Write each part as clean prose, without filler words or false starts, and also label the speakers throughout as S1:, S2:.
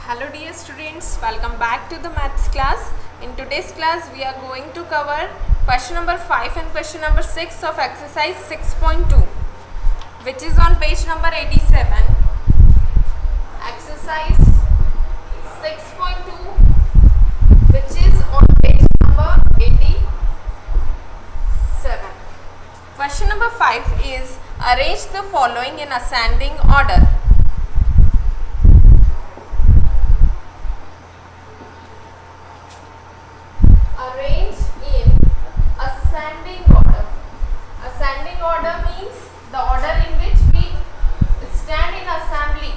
S1: Hello dear students, welcome back to the maths class. In today's class we are going to cover question number 5 and question number 6 of exercise 6.2, which is on page number 87. Exercise 6.2, which is on page number 87. Question number 5 is arrange the following in ascending order. Arrange in ascending order. Ascending order means the order in which we stand in assembly.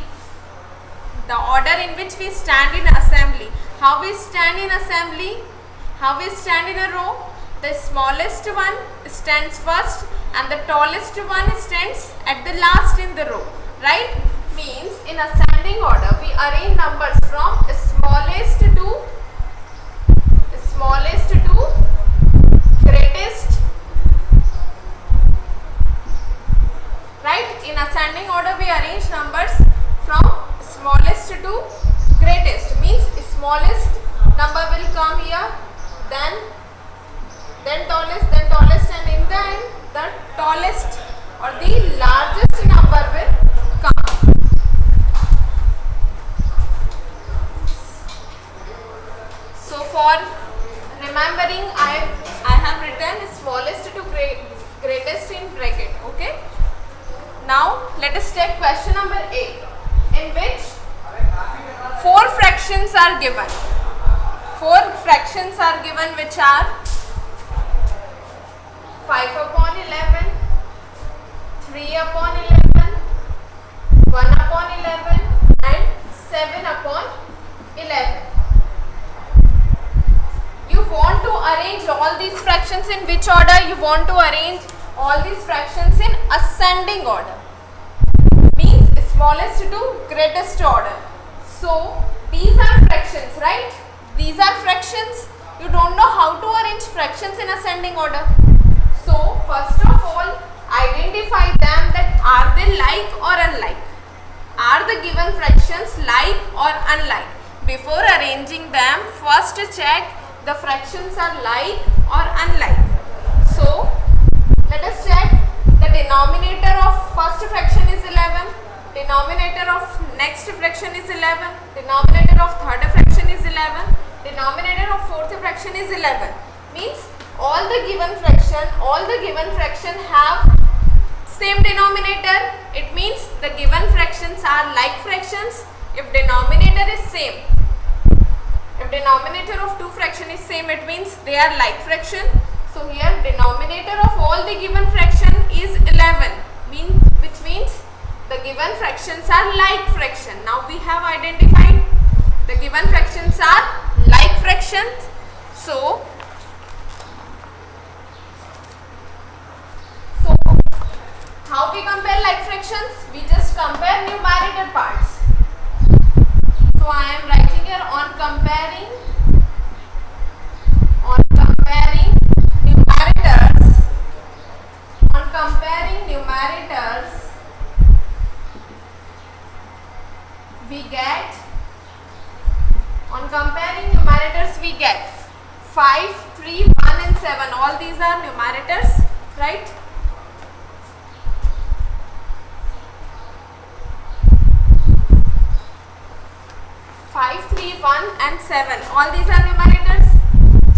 S1: The order in which we stand in assembly. How we stand in assembly? How we stand in a row? The smallest one stands first and the tallest one stands at the last in the row. Right? Means in ascending order we arrange numbers from smallest to greatest. Right? In ascending order we arrange numbers from smallest to greatest. Means smallest number will come here, then tallest, and in the end the tallest or the largest number will come. So for remembering, I have written smallest to greatest in bracket. Okay. Now let us take question number 8, in which 4 fractions are given. 4 fractions are given, which are 5/11, 3/11, 1/11, and 7/11. You want to arrange all these fractions in which order? You want to arrange all these fractions in ascending order. Means smallest to greatest order. So these are fractions, right? These are fractions. You don't know how to arrange fractions in ascending order. So first of all, identify them, that are they like or unlike? Are the given fractions like or unlike? Before arranging them, first check the fractions are like or unlike. So let us check. The denominator of first fraction is 11. Denominator of next fraction is 11. Denominator of third fraction is 11. Denominator of fourth fraction is 11. Means all the given fraction have same denominator. It means the given fractions are like fractions if denominator is same. If denominator of two fraction is same, it means they are like fraction. So here denominator of all the given fraction is 11, which means the given fractions are like fraction. Now we have identified the given fractions are like fractions. So how we compare like fractions? We just compare numerator parts. So I am writing here on comparing numerators. On comparing numerators, we get 5, 3, 1 and 7. All these are numerators, right? Five, 3, 1 and 7. All these are numerators.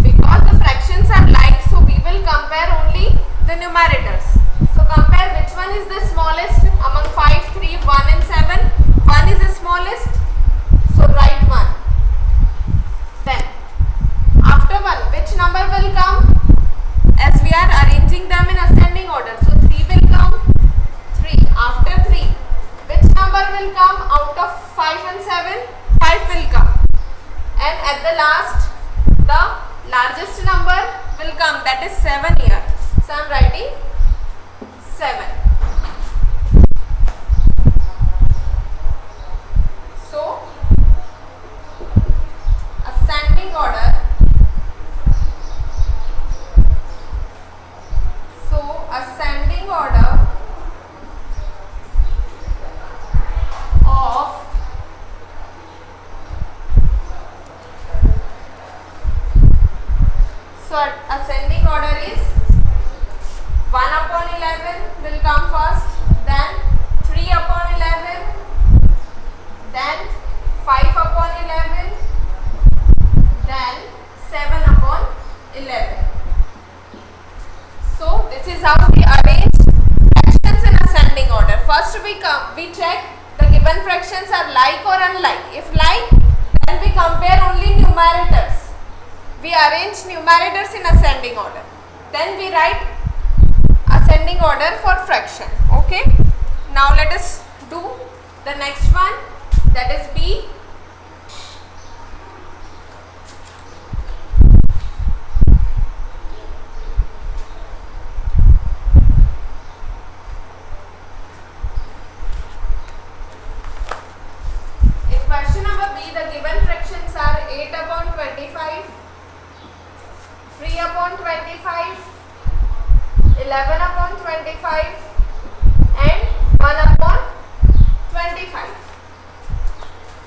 S1: Because the fractions are like, so we will compare only the numerators. So compare which one is the smallest among 5, 3, 1 and 7. 1 is the smallest. So write 1. Then after 1, which number will come? As we are arranging them in ascending order. So 3 will come. 3. After 3, which number will come out of 5 and 7? 5 will come, and at the last the largest number will come, that is 7 here. So I am writing 7. So ascending order. given fractions are like or unlike. If like, then we compare only numerators. We arrange numerators in ascending order. Then we write ascending order for fraction. Okay. Now let us do the next one, that is B. In question number B, the given fractions are 8 upon 25, 3 upon 25, 11 upon 25 and 1 upon 25.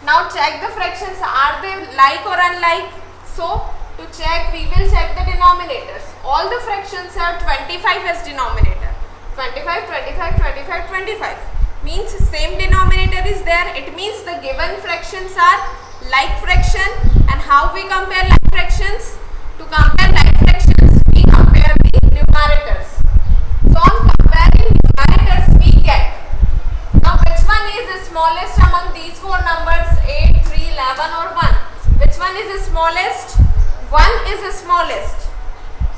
S1: Now check the fractions, are they like or unlike? So to check, we will check the denominators. All the fractions have 25 as denominator. 25, 25, 25, 25. Means same denominator is there. It means the given fractions are like fraction. And how we compare like fractions? To compare like fractions, we compare the numerators. So on comparing numerators, we get, now which one is the smallest among these four numbers, 8, 3, 11 or 1? Which one is the smallest? 1 is the smallest.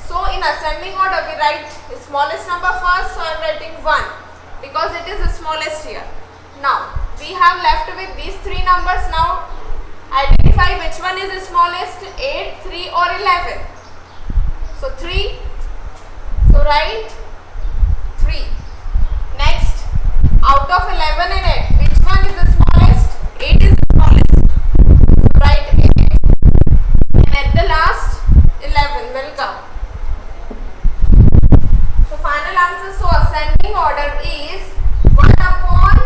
S1: So in ascending order, we write the smallest number first, so I am writing 1 because it is the smallest here. Now we have left with these three numbers. Now identify which one is the smallest, 8, 3 or 11. So 3, so write 3. Next, out of 11 and 8, which one is the smallest? 8 is the smallest. So write 8. And at the last, 11 will come. So final answer, so ascending order is 1 upon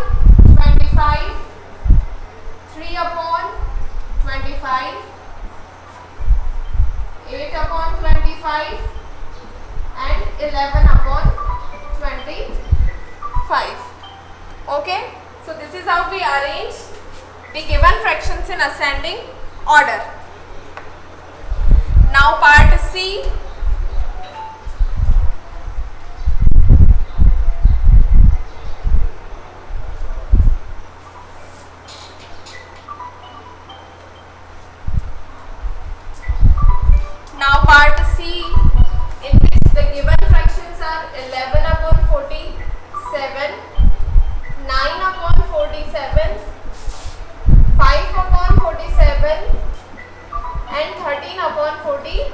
S1: 25, 3 upon 25, 8 upon 25 and 11 upon 25. Okay, so this is how we arrange the given fractions in ascending order. Now part C. Now part C, in which the given fractions are 11 upon 47, 9 upon 47, 5 upon 47 and 13 upon 47.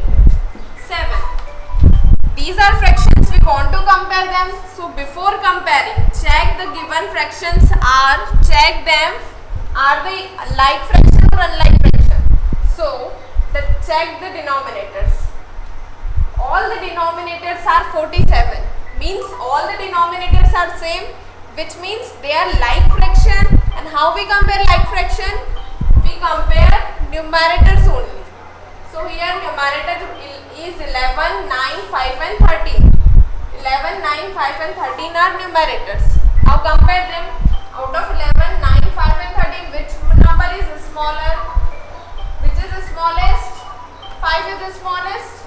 S1: These are fractions, we want to compare them. So before comparing, check the given fractions are, check them, are they like fraction or unlike fraction. So check the denominators. All the denominators are 47. Means all the denominators are same, which means they are like fraction. And how we compare like fraction? We compare numerators only. So here numerator is 11, 9, 5 and 13. 11, 9, 5 and 13 are numerators. Now compare them. Out of 11, 9, 5 and 13, which number is smaller? Which is the smallest? 5 is the smallest,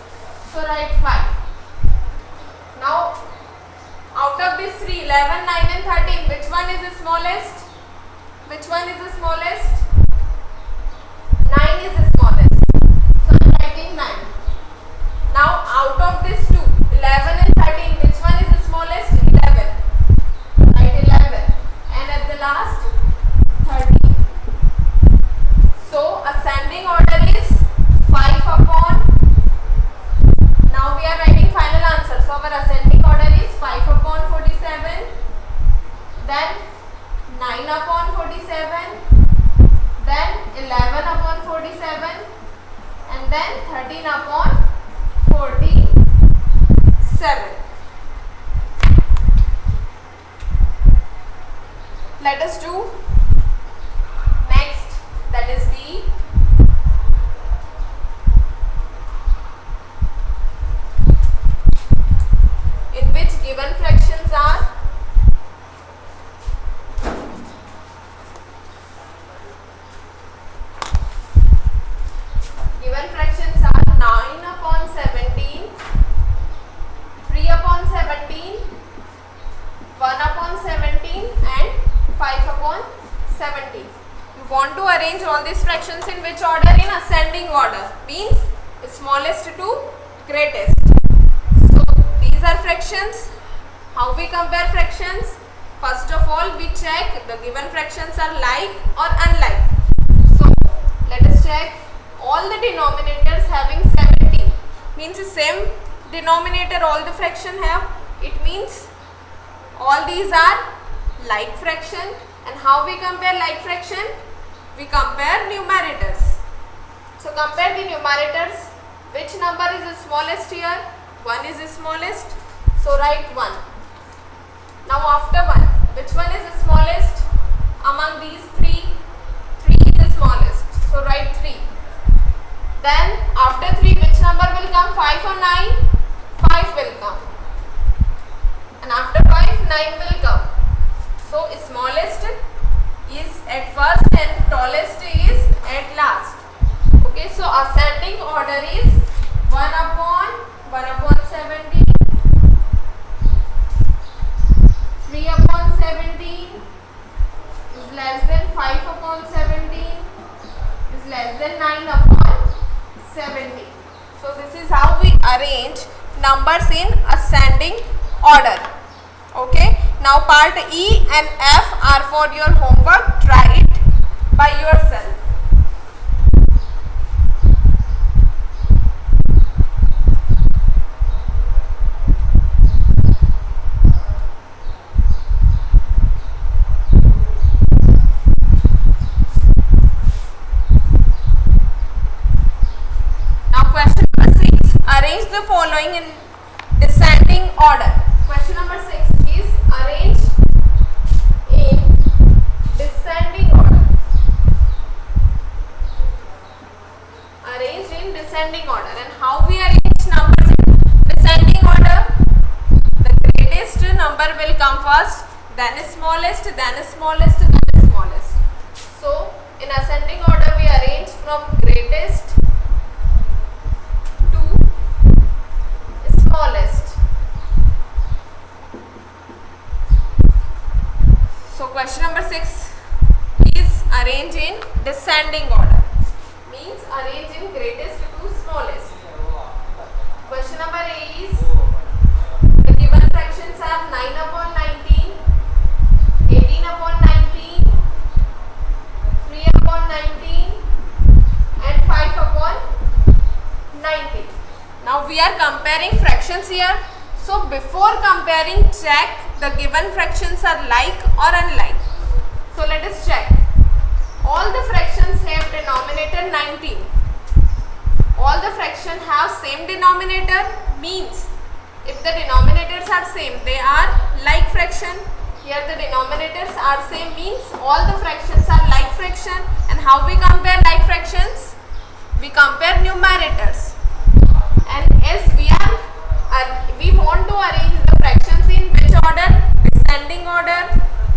S1: so write 5. Now out of these three, 11, 9 and 13, which one is the smallest? Which one is the smallest? 9 is the smallest, so I am writing 9. Now out of these two, 11 and 13, which one is the smallest? 11. Write 11. And at the last, 13. So ascending order is 5 upon, now we are writing final answer. So our ascending order is 5 upon 47, then 9 upon 47, then 11 upon 47 and then 13 upon 47. Let us do next, that is D. In which given fractions are given fractions are 9 upon 17, 3 upon want to arrange all these fractions in which order? In ascending order, means smallest to greatest. So these are fractions. How we compare fractions? First of all, we check the given fractions are like or unlike. So let us check. All the denominators having 70 means the same denominator all the fraction have. It means all these are like fraction. And how we compare like fraction? We compare numerators. So compare the numerators. Which number is the smallest here? 1 is the smallest. So write 1. Now after 1, which one is the smallest among these 3? 3 is the smallest. So write 3. Then after 3, which number will come? 5 or 9? 5 will come. And after 5, 9 will come. So smallest is at first and tallest is at last. Okay, so ascending order is 1 upon 70, 3 upon 17 is less than 5 upon 17 is less than 9 upon 70. So this is how we arrange numbers in ascending order. Okay, now part E and F are for your homework. Try it by yourself. Now question number 6. Arrange the following in descending order. Question number 6 is arrange in descending order. Arrange in descending order. And how we arrange numbers in descending order? The greatest number will come first, then smallest, then smallest, then smallest. So in ascending order we arrange from greatest to smallest. So question number 6 is arrange in descending order, means arrange in greatest to smallest. Question number 8 is the given fractions are 9 upon 19, 18 upon 19, 3 upon 19 and 5 upon 19. Now we are comparing fractions here. So before comparing, check the given fractions are like or unlike. So let us check. All the fractions have denominator 19. All the fractions have same denominator, means if the denominators are same, they are like fraction. Here the denominators are same, means all the fractions are like fraction. And how we compare like fractions? We compare numerators. And as we want to arrange the fractions in which order? Descending order,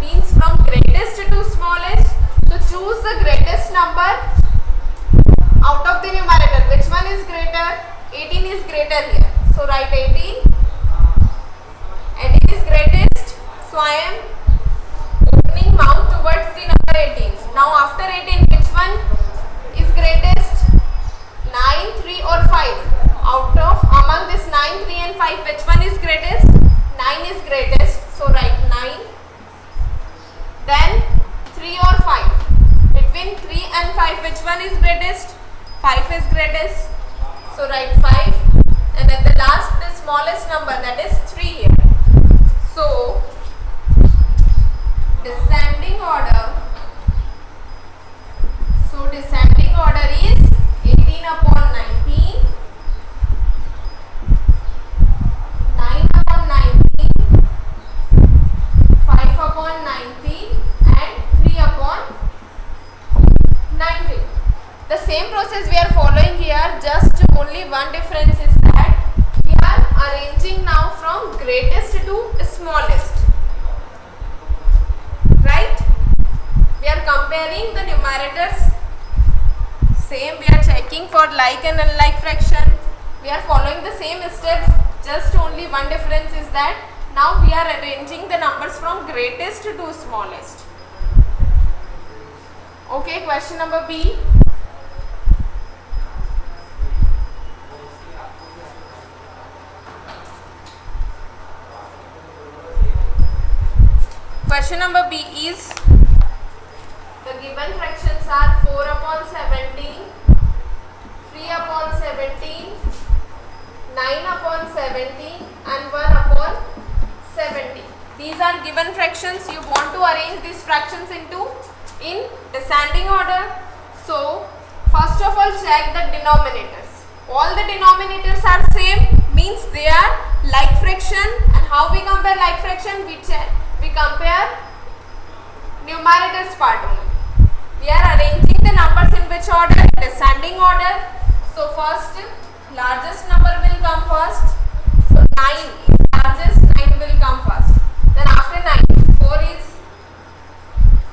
S1: means from greatest to smallest. So choose the greatest number out of the numerator. Which one is greater? 18 is greater here. So write 18. 18 is greatest. So I am opening mouth towards the number 18. Now after 18, which one is greatest? 9, 3 or 5? Out of among this 9, 3 and 5, which one is greatest? 9 is greatest. So write 9. Then 3 or 5. Between 3 and 5, which one is greatest? 5 is greatest. So write 5. And at the last, the smallest number, that is 3 here. So descending order. So descending order is 18 upon 19. 9 upon 19, 5 upon 19 and 3 upon 19. The same process we are following here, just only one difference is that we are arranging now from greatest to smallest. Right? We are comparing the numerators. Same, we are checking for like and unlike fraction. We are following the same steps. Just only one difference is that now we are arranging the numbers from greatest to smallest. Okay, question number B. Question number B is, the given fractions are 4 upon 17, 3 upon 17, 9 upon 17 and 1 upon 70. These are given fractions. You want to arrange these fractions in descending order. So first of all, check the denominators. All the denominators are same, means they are like fraction. And how we compare like fraction? We compare numerators part only. We are arranging the numbers in which order? Descending order. So first, largest number will come first. So 9 is largest, 9 will come first. Then after 9, 4 is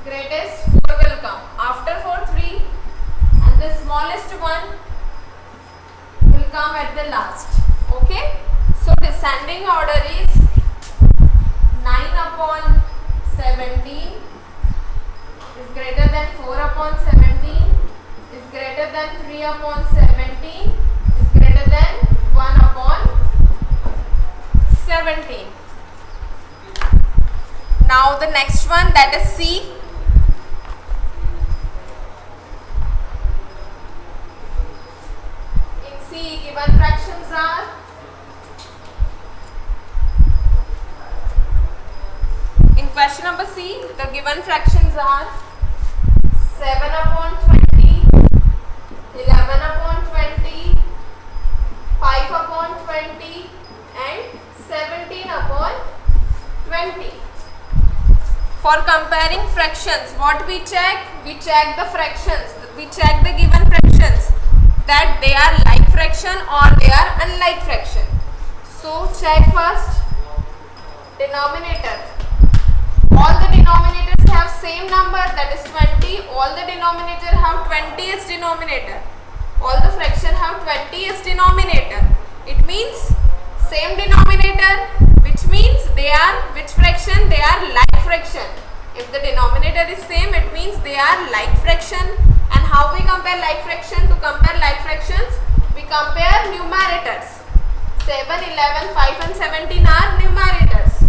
S1: greatest, 4 will come. After 4, 3, and the smallest one will come at the last. Okay. So descending order is 9 upon 17 is greater than 4 upon 17 is greater than 3 upon 17 is greater than 1 upon 17. Now the next one, that is C. In C, given fractions are question number C, the given fractions are 7 upon 20, 11 upon 20, 5 upon 20 and 17 upon 20. For comparing fractions, what we check? We check the fractions. We check the given fractions, that they are like fraction or they are unlike fraction. So check first denominator. All the denominators have same number, that is 20. All the denominator have 20 as denominator. All the fraction have 20 as denominator. It means same denominator, which means they are which fraction? They are like fraction. If the denominator is same, it means they are like fraction. And how we compare like fraction? To compare like fractions, we compare numerators. 7, 11, 5 and 17 are numerators.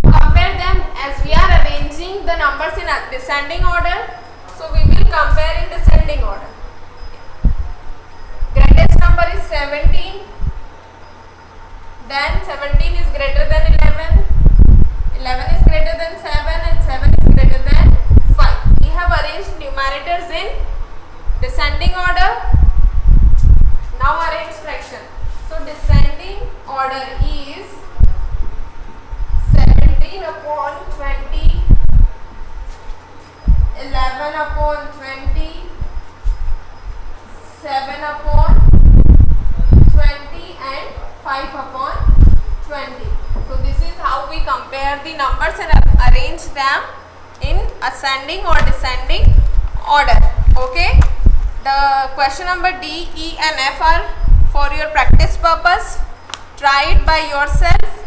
S1: Compare them as we are arranging the numbers in a descending order. So we will compare in descending order. Greatest number is 17. Then 17 is greater than 11. 11 is greater than 7 and 7 is greater than 5. We have arranged numerators in descending order. Now arrange fraction. So descending order is 17 upon 20, 11 upon 20, 7 upon 20 and 5 upon 20. So this is how we compare the numbers and arrange them in ascending or descending order. Okay. The question number D, E and F are for your practice purpose. Try it by yourself.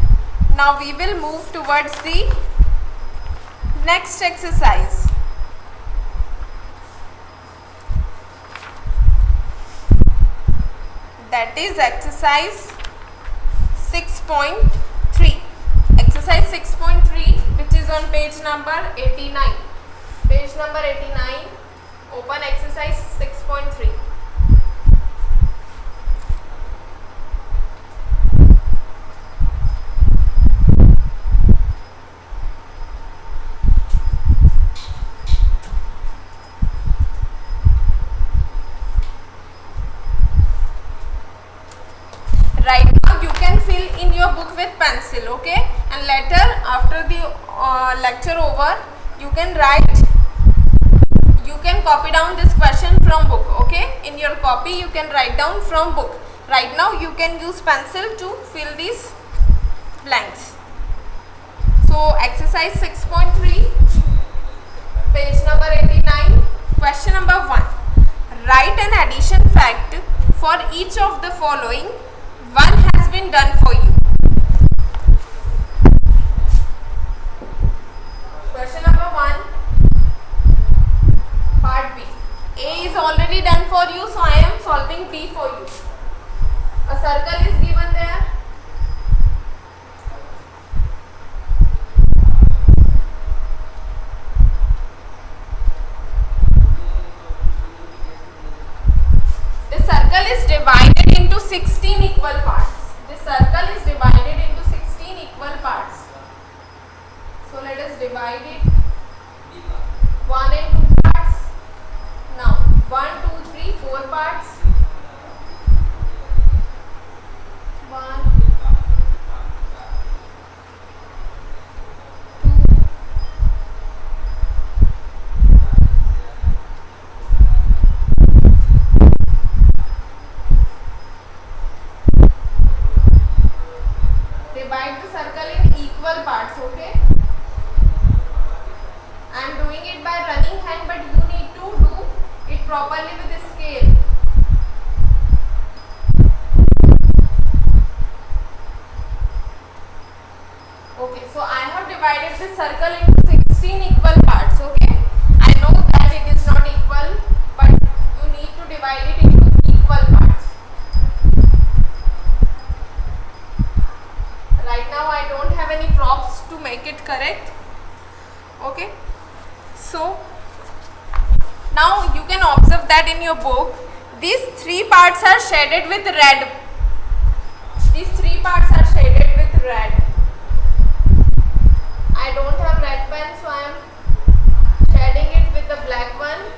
S1: Now we will move towards the next exercise. That is exercise 6.3. Exercise 6.3, which is on page number 89. Page number 89. Open exercise 6.3. Right now you can fill in your book with pencil, okay, and later after the lecture over you can copy down this question from book. Okay, in your copy you can write down from book. Right now you can use pencil to fill these blanks. So exercise 6.3, page number 89, question number 1. Write an addition fact for each of the following. One has been done for you. Question number 1. already done for you, so I am solving D for you. A circle is given there. This circle is divided into 16 equal parts. This circle is divided into 16 equal parts. So let us divide it 1 and 2 parts. Now 1, 2, 3, 4 parts. 1, 2. Divide the circle in equal parts, okay? I am doing it by running hand, but you need to do it properly with a scale. Okay, so I have divided this circle into 16 equal parts, okay? I know that it is not equal, but you need to divide it into equal parts. Right now I don't have any props to make it correct, okay? So now you can observe that in your book these 3 parts are shaded with red. These 3 parts are shaded with red. I don't have red pen, so I am shading it with the black one.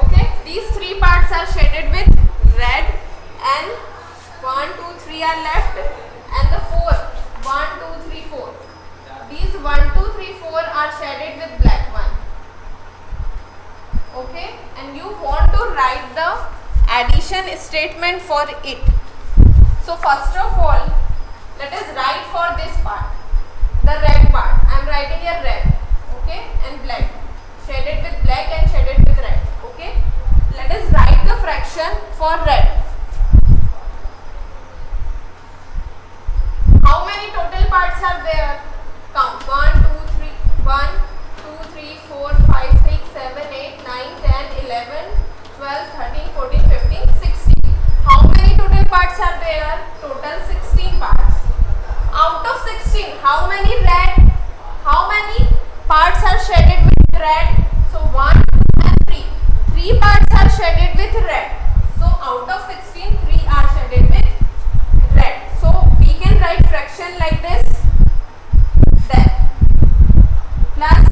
S1: Okay, these 3 parts are shaded with red, and 1, 2, 3 are left, and the 4, 1, 2, 3, 4. These 1, 2, 3, 4 are shaded with black one. Okay, and you want to write the addition statement for it. So first of all, let us write for this part, the red part. I am writing a red, okay, and black, shaded with black and shaded with red. Okay, let us write the fraction for red. How many total parts are there? Count 1, 2, 3, 1, 2, 3, 4, 5, 6, 7, 8, 9, 10, 11, 12, 13, 14, 15, 16. How many total parts are there? Total 16 parts. Out of 16, how many red? How many parts are shaded with red? So 1, 2 and 3. 3 parts are shaded with red. So out of 16, 3 are shaded with red. So we can write fraction like this. Then plus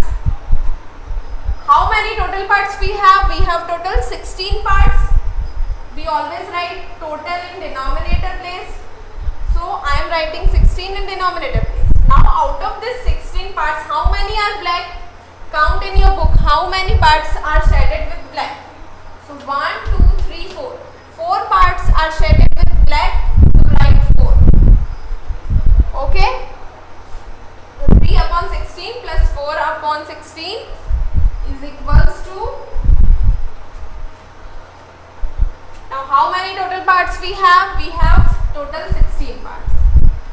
S1: how many total parts we have? We have total 16 parts. We always write total in denominator place. So I am writing 16 in denominator place. Now out of this 16 parts, how many are black? Count in your book how many parts are shaded with black. So 1, 2, 3, 4. 4 parts are shaded with black. So write 4. Okay. 3 upon 16 plus 4 upon 16 is equals to. Now how many total parts we have? We have total 16 parts.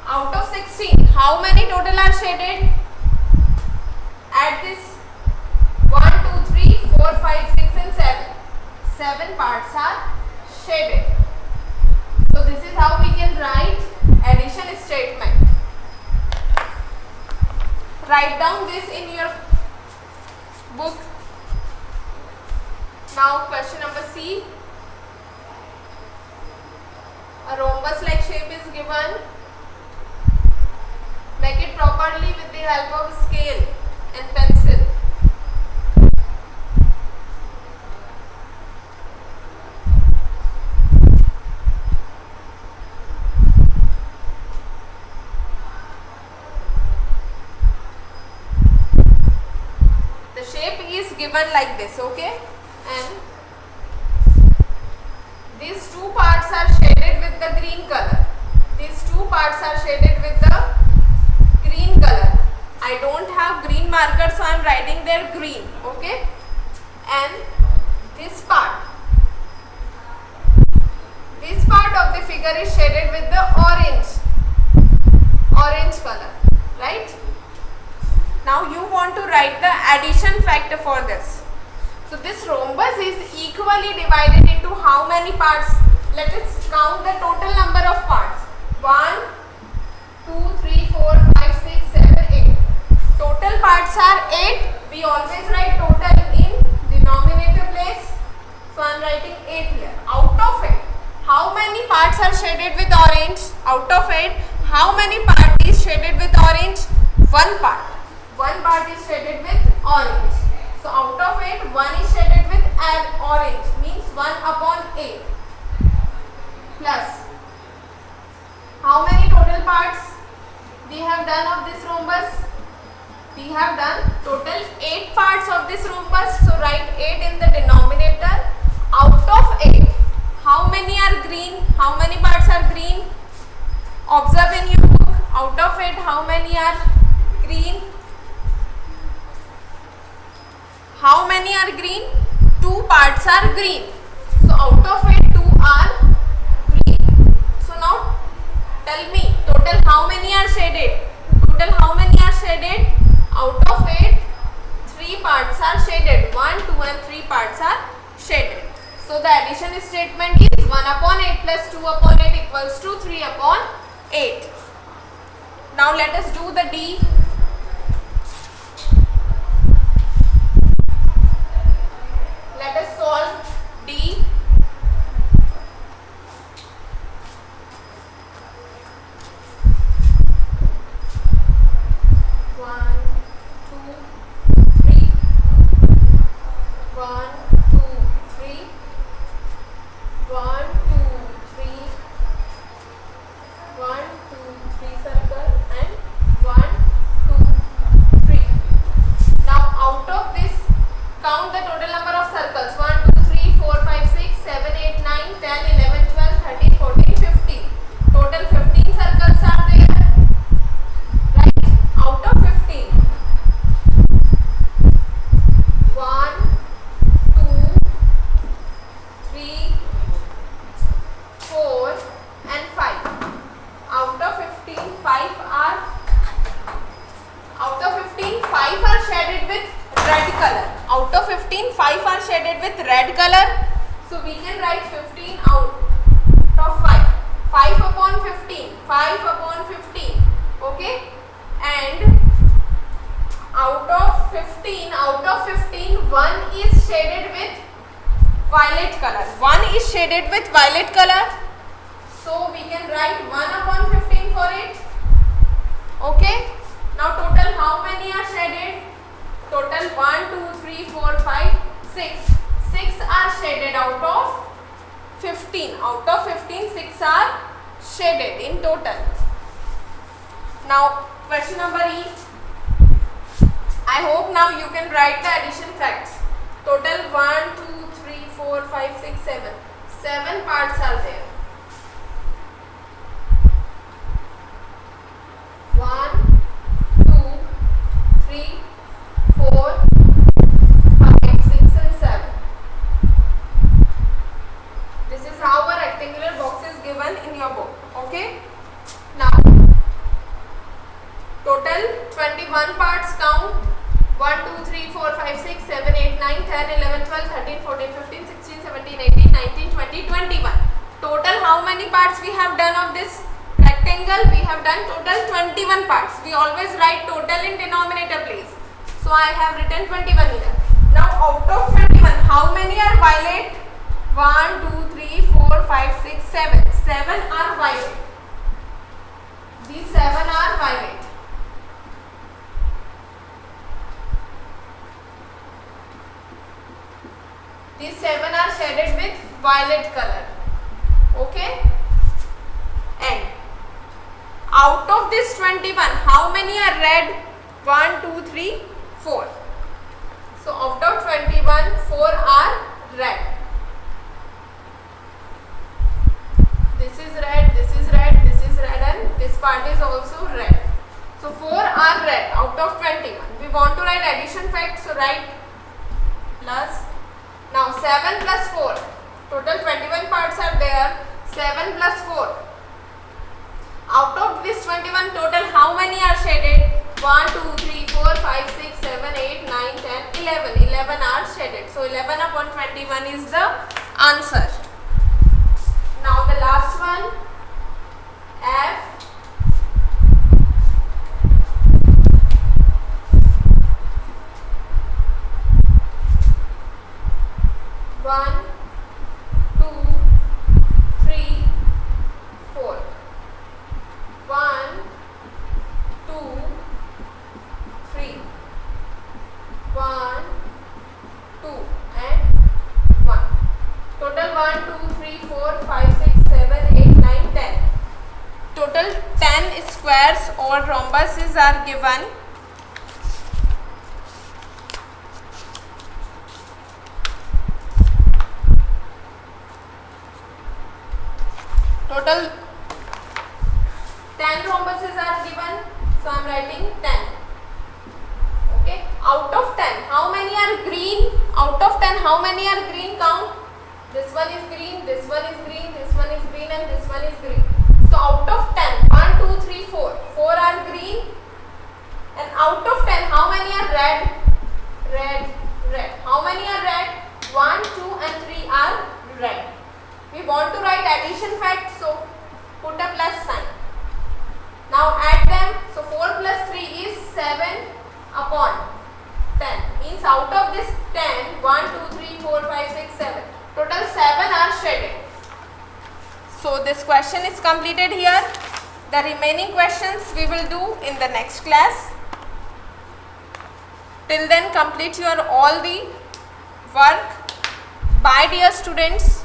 S1: Out of 16, how many total are shaded? Add this 1, 2, 3, 4, 5, 6 and 7. 7 parts are shaded. So this is how we can write addition statement. Write down this in your book. Now question number C. A rhombus like shape is given. Make it properly with the help of scale and pencil. The shape is given like this, okay? And these 2 parts are shaded with the green color. These 2 parts are shaded with the green color. I don't have green marker, so I am writing there green, okay? And this part of the figure is shaded with the orange color, right? Now you want want to write the addition factor for this. So this rhombus is equally divided into how many parts? Let us count the total number of parts. 1, 2, 3, 4, 5, 6, 7, 8. Total parts are 8. We always write total in denominator place. So I am writing 8 here. Out of it, how many parts are shaded with orange? Out of it, how many part is shaded with orange? 1 part. 1 part is shaded with orange. So out of it, 1 is shaded with orange, means 1 upon 8. Plus, how many total parts we have done of this rhombus? We have done total 8 parts of this rhombus. So write 8 in the denominator. Out of 8, how many are green? How many parts are green? Observe in your book. Out of 8, how many are green? How many are green? 2 parts are green. So out of it, 2 are green. So now tell me, total how many are shaded? Total how many are shaded? Out of it, 3 parts are shaded. 1, 2 and 3 parts are shaded. So the addition statement is 1 upon 8 plus 2 upon 8 equals to 3 upon 8. Now let us do the D. Let us solve D. Shaded with violet color, so we can write 1 upon 15 for it. Okay, now total how many are shaded? Total 1, 2, 3, 4, 5, 6. 6 are shaded out of 15. Out of 15, 6 are shaded in total. Now question number E. I hope now you can write the addition facts. Total 1, 2, 3, 4, 5, 6, 7. 7 parts are there. 1, 2, 3, 4, 5, 6 and 7. This is how a rectangular box is given in your book. Okay. Now total 21 parts count. 1, 2, 3, 4, 5, 6, 7, 8, 9, 10, 11, 12, 13, 14, 15, 16, 17, 18, 19, 20, 21. Total how many parts we have done of this rectangle? We have done total 21 parts. We always write total in denominator place. So I have written 21 here. Now out of 21, how many are violet? 1, 2, 3, 4, 5, 6, 7. 7 are violet. These 7 are violet. These 7 are shaded with violet color. Okay. And out of this 21, how many are red? 1, 2, 3, 4. So out of 21, 4 are red. This is red, this is red, this is red, and this part is also red. So 4 are red out of 21. We want to write addition fact, so write plus. Now 7 plus 4, total 21 parts are there. 7 plus 4. Out of this 21 total, how many are shaded? 1, 2, 3, 4, 5, 6, 7, 11 are shaded. So 11 upon 21 is the answer. Now the last one, F. One, two, three, four. 1, 2, 3. 1, 2 and 1. Total 1, 2, 3, 4, 5, 6, 7, 8, 9, 10. Total 10 squares or rhombuses are given. Total 10 rhombuses are given, so I am writing 10. Okay, out of 10, how many are green? Out of 10, how many are green? Count. This one is green, this one is green, this one is green, and this one is green. So out of 10, 1, 2, 3, 4. 4 are green, and out of 10, how many are red? Red, red. How many are red? 1, 2, and 3 are red. We want to write addition fact, so put a plus sign. Now add them. So 4 plus 3 is 7 upon 10. Means out of this 10, 1, 2, 3, 4, 5, 6, 7. Total 7 are shaded. So this question is completed here. The remaining questions we will do in the next class. Till then, complete your all the work. Bye dear students.